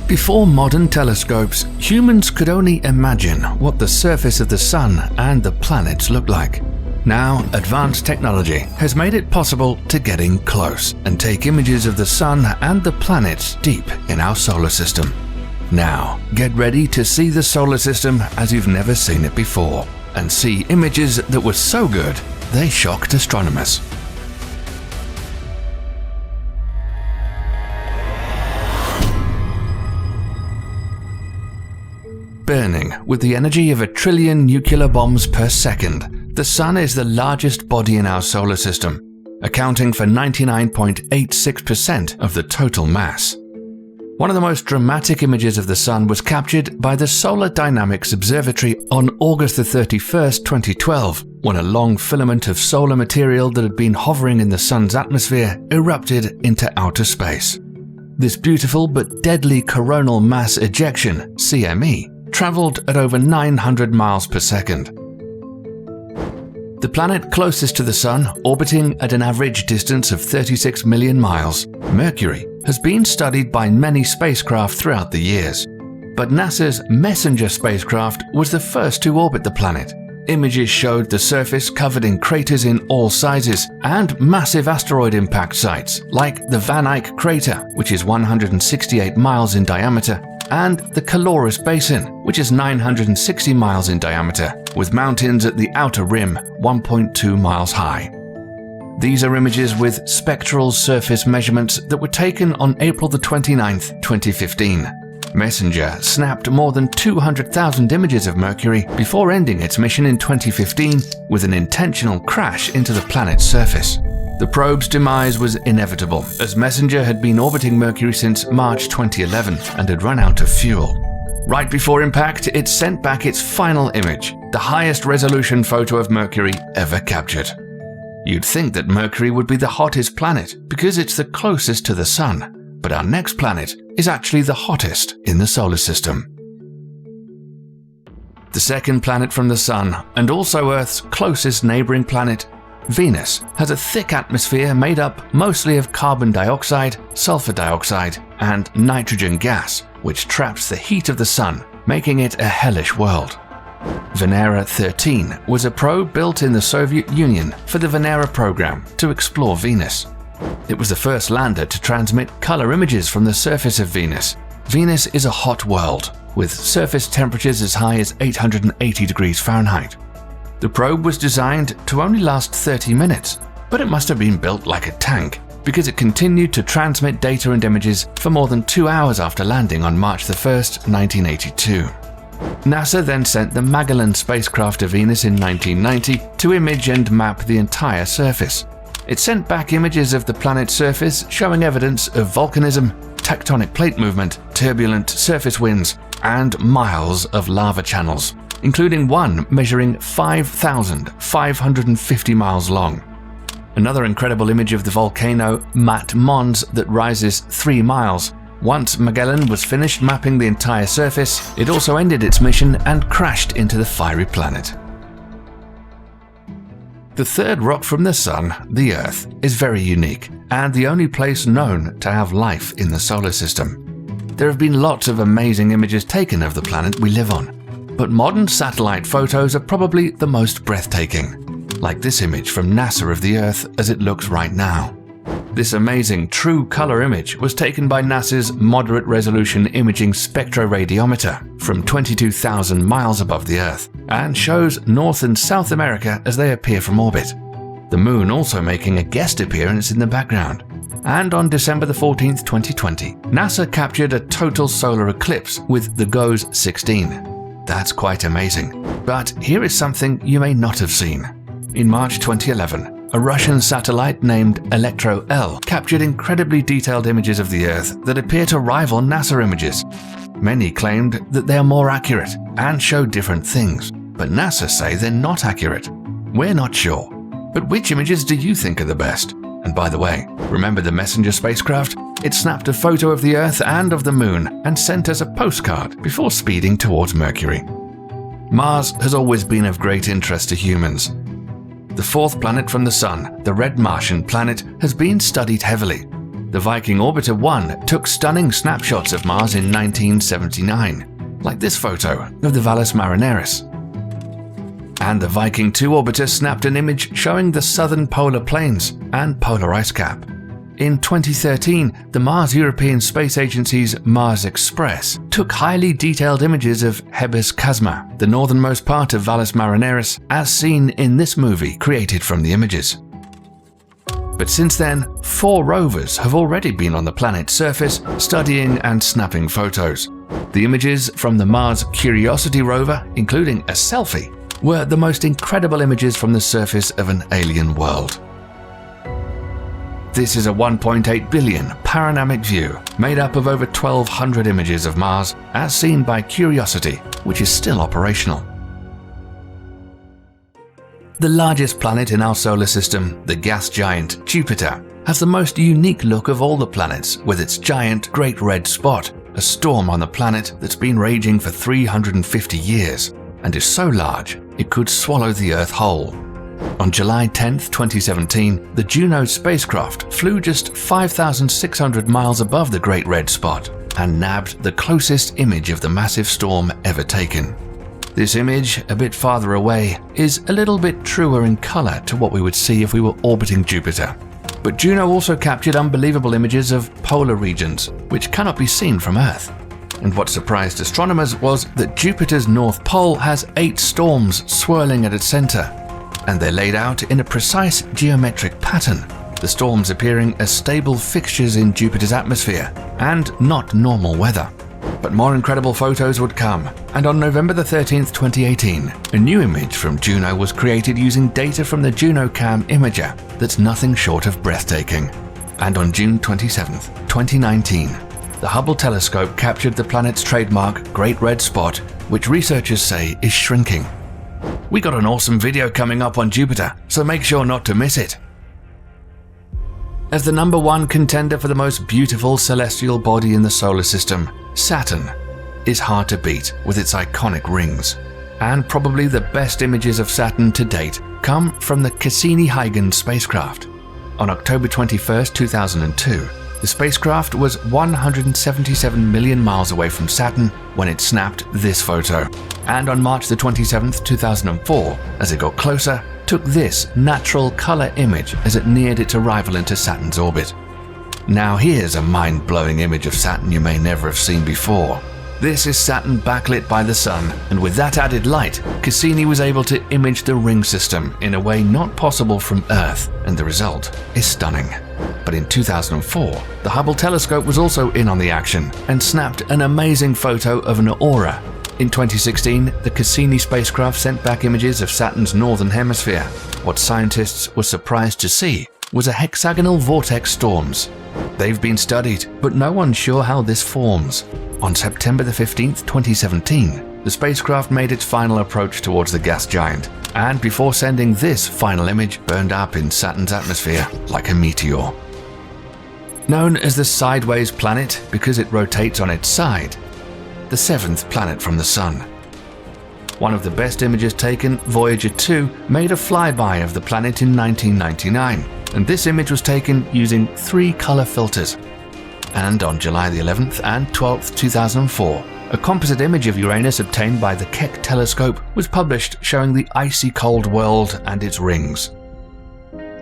Before modern telescopes, humans could only imagine what the surface of the Sun and the planets looked like. Now, advanced technology has made it possible to get in close and take images of the Sun and the planets deep in our solar system. Now, get ready to see the solar system as you've never seen it before, and see images that were so good they shocked astronomers. Burning with the energy of 1 trillion nuclear bombs per second, the Sun is the largest body in our solar system, accounting for 99.86% of the total mass. One of the most dramatic images of the Sun was captured by the Solar Dynamics Observatory on August 31, 2012, when a long filament of solar material that had been hovering in the Sun's atmosphere erupted into outer space. This beautiful but deadly coronal mass ejection, CME, traveled at over 900 miles per second. The planet closest to the Sun, orbiting at an average distance of 36 million miles, Mercury, has been studied by many spacecraft throughout the years. But NASA's MESSENGER spacecraft was the first to orbit the planet. Images showed the surface covered in craters in all sizes and massive asteroid impact sites like the Van Eyck crater, which is 168 miles in diameter, and the Caloris Basin, which is 960 miles in diameter, with mountains at the outer rim 1.2 miles high. These are images with spectral surface measurements that were taken on April 29, 2015. MESSENGER snapped more than 200,000 images of Mercury before ending its mission in 2015 with an intentional crash into the planet's surface. The probe's demise was inevitable, as MESSENGER had been orbiting Mercury since March 2011 and had run out of fuel. Right before impact, it sent back its final image, the highest resolution photo of Mercury ever captured. You'd think that Mercury would be the hottest planet because it's the closest to the Sun, but our next planet is actually the hottest in the solar system. The second planet from the Sun, and also Earth's closest neighboring planet, Venus, has a thick atmosphere made up mostly of carbon dioxide, sulfur dioxide, and nitrogen gas, which traps the heat of the Sun, making it a hellish world. Venera 13 was a probe built in the Soviet Union for the Venera program to explore Venus. It was the first lander to transmit color images from the surface of Venus. Venus is a hot world, with surface temperatures as high as 880 degrees Fahrenheit. The probe was designed to only last 30 minutes, but it must have been built like a tank because it continued to transmit data and images for more than 2 hours after landing on March 1, 1982. NASA then sent the Magellan spacecraft to Venus in 1990 to image and map the entire surface. It sent back images of the planet's surface showing evidence of volcanism, tectonic plate movement, turbulent surface winds, and miles of lava channels, including one measuring 5,550 miles long. Another incredible image of the volcano Mat Mons that rises 3 miles. Once Magellan was finished mapping the entire surface, it also ended its mission and crashed into the fiery planet. The third rock from the Sun, the Earth, is very unique and the only place known to have life in the solar system. There have been lots of amazing images taken of the planet we live on, but modern satellite photos are probably the most breathtaking, like this image from NASA of the Earth as it looks right now. This amazing true color image was taken by NASA's Moderate Resolution Imaging Spectroradiometer from 22,000 miles above the Earth and shows North and South America as they appear from orbit. The Moon also making a guest appearance in the background. And on December 14, 2020, NASA captured a total solar eclipse with the GOES 16. That's quite amazing. But here is something you may not have seen. In March 2011, a Russian satellite named Elektro-L captured incredibly detailed images of the Earth that appear to rival NASA images. Many claimed that they are more accurate and show different things, but NASA say they're not accurate. We're not sure. But which images do you think are the best? And by the way, remember the MESSENGER spacecraft? It snapped a photo of the Earth and of the Moon and sent us a postcard before speeding towards Mercury. Mars has always been of great interest to humans. The fourth planet from the Sun, the red Martian planet, has been studied heavily. The Viking Orbiter 1 took stunning snapshots of Mars in 1979, like this photo of the Valles Marineris. And the Viking 2 orbiter snapped an image showing the southern polar plains and polar ice cap. In 2013, the Mars European Space Agency's Mars Express took highly detailed images of Hebes Chasma, the northernmost part of Valles Marineris, as seen in this movie created from the images. But since then, 4 rovers have already been on the planet's surface studying and snapping photos. The images from the Mars Curiosity rover, including a selfie, were the most incredible images from the surface of an alien world. This is a 1.8 billion panoramic view made up of over 1,200 images of Mars as seen by Curiosity, which is still operational. The largest planet in our solar system, the gas giant Jupiter, has the most unique look of all the planets with its giant Great Red Spot, a storm on the planet that's been raging for 350 years and is so large it could swallow the Earth whole. On July 10, 2017, the Juno spacecraft flew just 5,600 miles above the Great Red Spot and nabbed the closest image of the massive storm ever taken. This image, a bit farther away, is a little bit truer in color to what we would see if we were orbiting Jupiter. But Juno also captured unbelievable images of polar regions, which cannot be seen from Earth. And what surprised astronomers was that Jupiter's North Pole has 8 storms swirling at its center, and they're laid out in a precise geometric pattern, the storms appearing as stable fixtures in Jupiter's atmosphere and not normal weather. But more incredible photos would come, and on November 13, 2018, a new image from Juno was created using data from the JunoCam imager that's nothing short of breathtaking. And on June 27, 2019, the Hubble telescope captured the planet's trademark Great Red Spot, which researchers say is shrinking. We got an awesome video coming up on Jupiter, so make sure not to miss it. As the #1 contender for the most beautiful celestial body in the solar system, Saturn is hard to beat with its iconic rings. And probably the best images of Saturn to date come from the Cassini-Huygens spacecraft. On October 21, 2002, the spacecraft was 177 million miles away from Saturn when it snapped this photo. And on March 27, 2004, as it got closer, took this natural color image as it neared its arrival into Saturn's orbit. Now here's a mind-blowing image of Saturn you may never have seen before. This is Saturn backlit by the sun, and with that added light, Cassini was able to image the ring system in a way not possible from Earth, and the result is stunning. But in 2004, the Hubble telescope was also in on the action and snapped an amazing photo of an aurora. In 2016, the Cassini spacecraft sent back images of Saturn's northern hemisphere. What scientists were surprised to see was a hexagonal vortex storms. They've been studied, but no one's sure how this forms. On September 15, 2017, the spacecraft made its final approach towards the gas giant, and before sending this final image, burned up in Saturn's atmosphere like a meteor. Known as the sideways planet because it rotates on its side, the 7th planet from the Sun. One of the best images taken, Voyager 2, made a flyby of the planet in 1999, and this image was taken using 3 color filters. And on July the 11th and 12th, 2004, a composite image of Uranus obtained by the Keck telescope was published showing the icy cold world and its rings.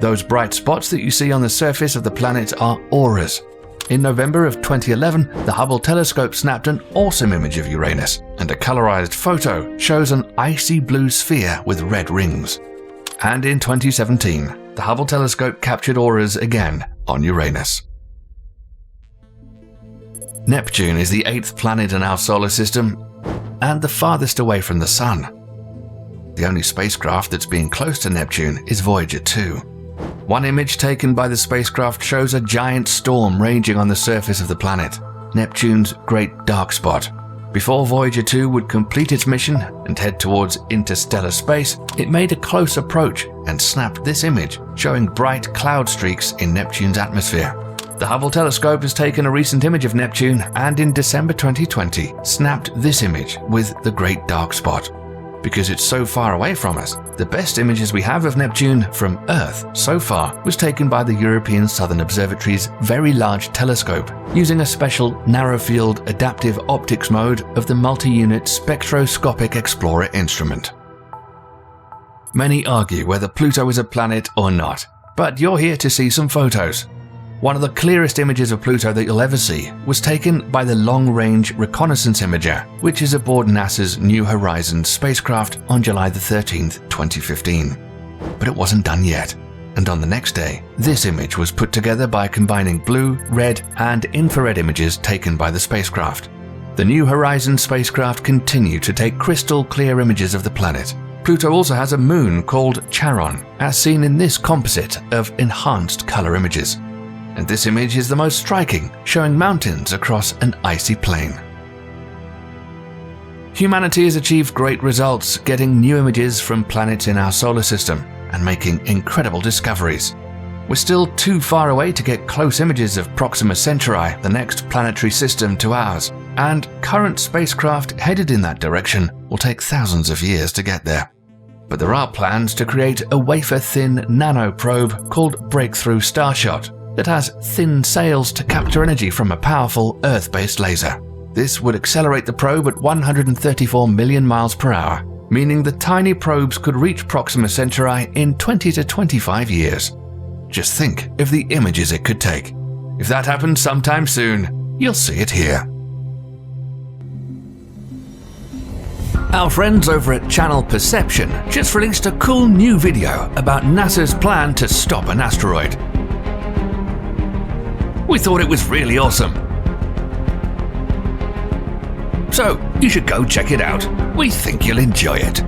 Those bright spots that you see on the surface of the planet are auroras. In November of 2011, the Hubble telescope snapped an awesome image of Uranus, and a colorized photo shows an icy blue sphere with red rings. And in 2017, the Hubble telescope captured auroras again on Uranus. Neptune is the 8th planet in our solar system and the farthest away from the Sun. The only spacecraft that's been close to Neptune is Voyager 2. One image taken by the spacecraft shows a giant storm raging on the surface of the planet, Neptune's Great Dark Spot. Before Voyager 2 would complete its mission and head towards interstellar space, it made a close approach and snapped this image showing bright cloud streaks in Neptune's atmosphere. The Hubble telescope has taken a recent image of Neptune and in December 2020 snapped this image with the Great Dark Spot. Because it's so far away from us, the best images we have of Neptune from Earth so far was taken by the European Southern Observatory's Very Large Telescope, using a special narrow-field adaptive optics mode of the multi-unit Spectroscopic Explorer instrument. Many argue whether Pluto is a planet or not, but you're here to see some photos. One of the clearest images of Pluto that you'll ever see was taken by the Long Range Reconnaissance Imager, which is aboard NASA's New Horizons spacecraft on July 13, 2015. But it wasn't done yet, and on the next day, this image was put together by combining blue, red, and infrared images taken by the spacecraft. The New Horizons spacecraft continued to take crystal clear images of the planet. Pluto also has a moon called Charon, as seen in this composite of enhanced color images. And this image is the most striking, showing mountains across an icy plain. Humanity has achieved great results getting new images from planets in our solar system and making incredible discoveries. We're still too far away to get close images of Proxima Centauri, the next planetary system to ours, and current spacecraft headed in that direction will take thousands of years to get there. But there are plans to create a wafer-thin nanoprobe called Breakthrough Starshot that has thin sails to capture energy from a powerful Earth-based laser. This would accelerate the probe at 134 million miles per hour, meaning the tiny probes could reach Proxima Centauri in 20 to 25 years. Just think of the images it could take. If that happens sometime soon, you'll see it here. Our friends over at Channel Perception just released a cool new video about NASA's plan to stop an asteroid. We thought it was really awesome. So, you should go check it out. We think you'll enjoy it.